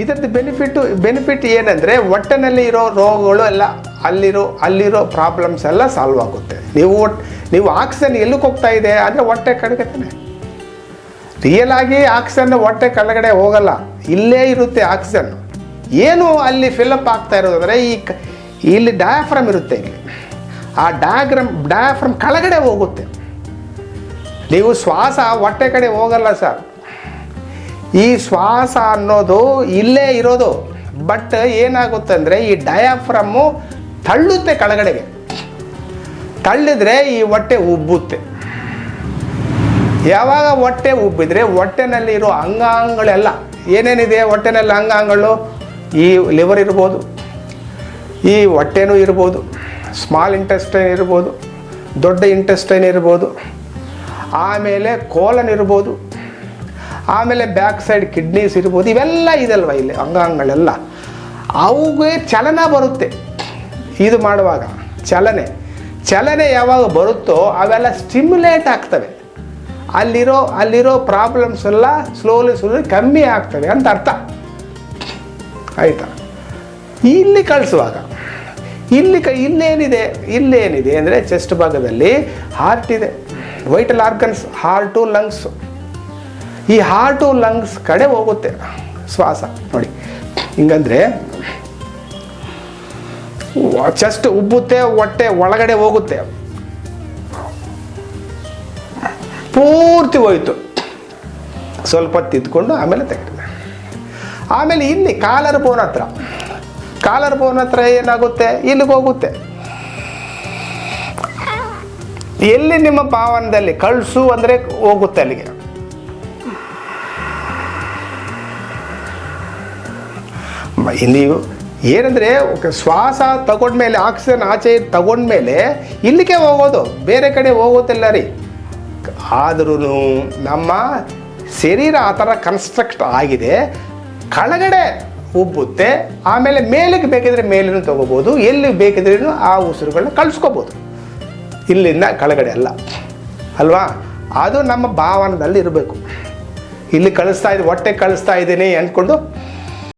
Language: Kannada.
ಇದರದ್ದು ಬೆನಿಫಿಟ್ ಏನಂದರೆ ಹೊಟ್ಟೆನಲ್ಲಿ ಇರೋ ರೋಗಗಳು ಎಲ್ಲ ಅಲ್ಲಿರೋ ಪ್ರಾಬ್ಲಮ್ಸ್ ಎಲ್ಲ ಸಾಲ್ವ್ ಆಗುತ್ತೆ. ನೀವು ಆಕ್ಸಿಜನ್ ಎಲ್ಲಕ್ಕೆ ಹೋಗ್ತಾ ಇದೆ ಅಂದರೆ ಹೊಟ್ಟೆ ಕಡೆಗೆ ತಾನೆ. ರಿಯಲ್ ಆಗಿ ಆಕ್ಸಿಜನ್ ಹೊಟ್ಟೆ ಕೆಳಗಡೆ ಹೋಗಲ್ಲ, ಇಲ್ಲೇ ಇರುತ್ತೆ ಆಕ್ಸಿಜನ್. ಏನು ಅಲ್ಲಿ ಫಿಲಪ್ ಆಗ್ತಾ ಇರೋದು ಅಂದರೆ ಇಲ್ಲಿ ಡಯಾಫ್ರಮ್ ಇರುತ್ತೆ, ಇಲ್ಲಿ ಆ ಡಯಾಫ್ರಮ್ ಕೆಳಗಡೆ ಹೋಗುತ್ತೆ. ನೀವು ಶ್ವಾಸ ಹೊಟ್ಟೆ ಕಡೆ ಹೋಗಲ್ಲ ಸರ್. ಈ ಶ್ವಾಸ ಅನ್ನೋದು ಇಲ್ಲೇ ಇರೋದು, ಬಟ್ ಏನಾಗುತ್ತೆ ಅಂದರೆ ಈ ಡಯಾಫ್ರಮ್ಮು ತಳ್ಳುತ್ತೆ ಕೆಳಗಡೆಗೆ. ತಳ್ಳಿದ್ರೆ ಈ ಹೊಟ್ಟೆ ಉಬ್ಬುತ್ತೆ. ಯಾವಾಗ ಹೊಟ್ಟೆ ಉಬ್ಬಿದ್ರೆ ಹೊಟ್ಟೆನಲ್ಲಿರೋ ಅಂಗಾಂಗಗಳೆಲ್ಲ ಏನೇನಿದೆ ಹೊಟ್ಟೆನಲ್ಲಿ ಅಂಗಾಂಗಗಳು, ಈ ಲಿವರ್ ಇರ್ಬೋದು, ಈ ಹೊಟ್ಟೆನೂ ಇರ್ಬೋದು, ಸ್ಮಾಲ್ ಇಂಟೆಸ್ಟೈನ್ ಇರ್ಬೋದು, ದೊಡ್ಡ ಇಂಟೆಸ್ಟೈನ್ ಇರ್ಬೋದು, ಆಮೇಲೆ ಕೋಲನ್ ಇರ್ಬೋದು, ಆಮೇಲೆ ಬ್ಯಾಕ್ ಸೈಡ್ ಕಿಡ್ನೀಸ್ ಇರ್ಬೋದು. ಇವೆಲ್ಲ ಇದಲ್ವ ಇಲ್ಲಿ ಅಂಗಾಂಗಗಳೆಲ್ಲ, ಅವುಗೆ ಚಲನ ಬರುತ್ತೆ. ಇದು ಮಾಡುವಾಗ ಚಲನೆ ಯಾವಾಗ ಬರುತ್ತೋ ಅವೆಲ್ಲ ಸ್ಟಿಮ್ಯುಲೇಟ್ ಆಗ್ತವೆ. ಅಲ್ಲಿರೋ ಪ್ರಾಬ್ಲಮ್ಸ್ ಎಲ್ಲ ಸ್ಲೋಲಿ ಕಮ್ಮಿ ಆಗ್ತವೆ ಅಂತ ಅರ್ಥ ಆಯಿತಾ. ಇಲ್ಲಿ ಕಳಿಸುವಾಗ ಇಲ್ಲೇನಿದೆ ಅಂದರೆ ಚೆಸ್ಟ್ ಭಾಗದಲ್ಲಿ ಹಾರ್ಟ್ ಇದೆ, ವೈಟಲ್ ಆರ್ಗನ್ಸ್, ಹಾರ್ಟು ಲಂಗ್ಸು. ಈ ಹಾರ್ಟು ಲಂಗ್ಸ್ ಕಡೆ ಹೋಗುತ್ತೆ ಶ್ವಾಸ. ನೋಡಿ ಹಿಂಗಂದರೆ ಚೆಸ್ಟ್ ಉಬ್ಬುತ್ತೆ, ಹೊಟ್ಟೆ ಒಳಗಡೆ ಹೋಗುತ್ತೆ, ಪೂರ್ತಿ ಹೋಯಿತು. ಸ್ವಲ್ಪ ಹೊತ್ತು ಇದ್ಕೊಂಡು ಆಮೇಲೆ ತೆಗೆದಿದೆ. ಆಮೇಲೆ ಇಲ್ಲಿ ಕಾಲರ್ ಬೋನ್ ಹತ್ರ ಏನಾಗುತ್ತೆ, ಇಲ್ಲಿಗೆ ಹೋಗುತ್ತೆ. ಎಲ್ಲಿ ನಿಮ್ಮ ಭಾವನದಲ್ಲಿ ಕಳಿಸು ಅಂದರೆ ಹೋಗುತ್ತೆ ಅಲ್ಲಿಗೆ. ನೀವು ಏನಂದರೆ ಶ್ವಾಸ ತಗೊಂಡ್ಮೇಲೆ ಆಕ್ಸಿಜನ್ ಆಚೆ ತಗೊಂಡ್ಮೇಲೆ ಇಲ್ಲಿಗೆ ಹೋಗೋದು, ಬೇರೆ ಕಡೆ ಹೋಗೋದಿಲ್ಲ ರೀ. ಆದ್ರೂ ನಮ್ಮ ಶರೀರ ಆ ಥರ ಕನ್ಸ್ಟ್ರಕ್ಟ್ ಆಗಿದೆ, ಕೆಳಗಡೆ ಉಬ್ಬುತ್ತೆ. ಆಮೇಲೆ ಮೇಲಿಗೆ ಬೇಕಿದ್ರೆ ಮೇಲಿನೂ ತೊಗೋಬೋದು, ಎಲ್ಲಿ ಬೇಕಿದ್ರೂ ಆ ಉಸಿರುಗಳನ್ನ ಕಳಿಸ್ಕೋಬೋದು, ಇಲ್ಲಿಂದ ಕೆಳಗಡೆ ಅಲ್ಲ ಅಲ್ವಾ. ಅದು ನಮ್ಮ ಭಾವನದಲ್ಲಿ ಇರಬೇಕು. ಇಲ್ಲಿ ಹೊಟ್ಟೆ ಕಳಿಸ್ತಾ ಇದ್ದೀನಿ ಅಂದ್ಕೊಂಡು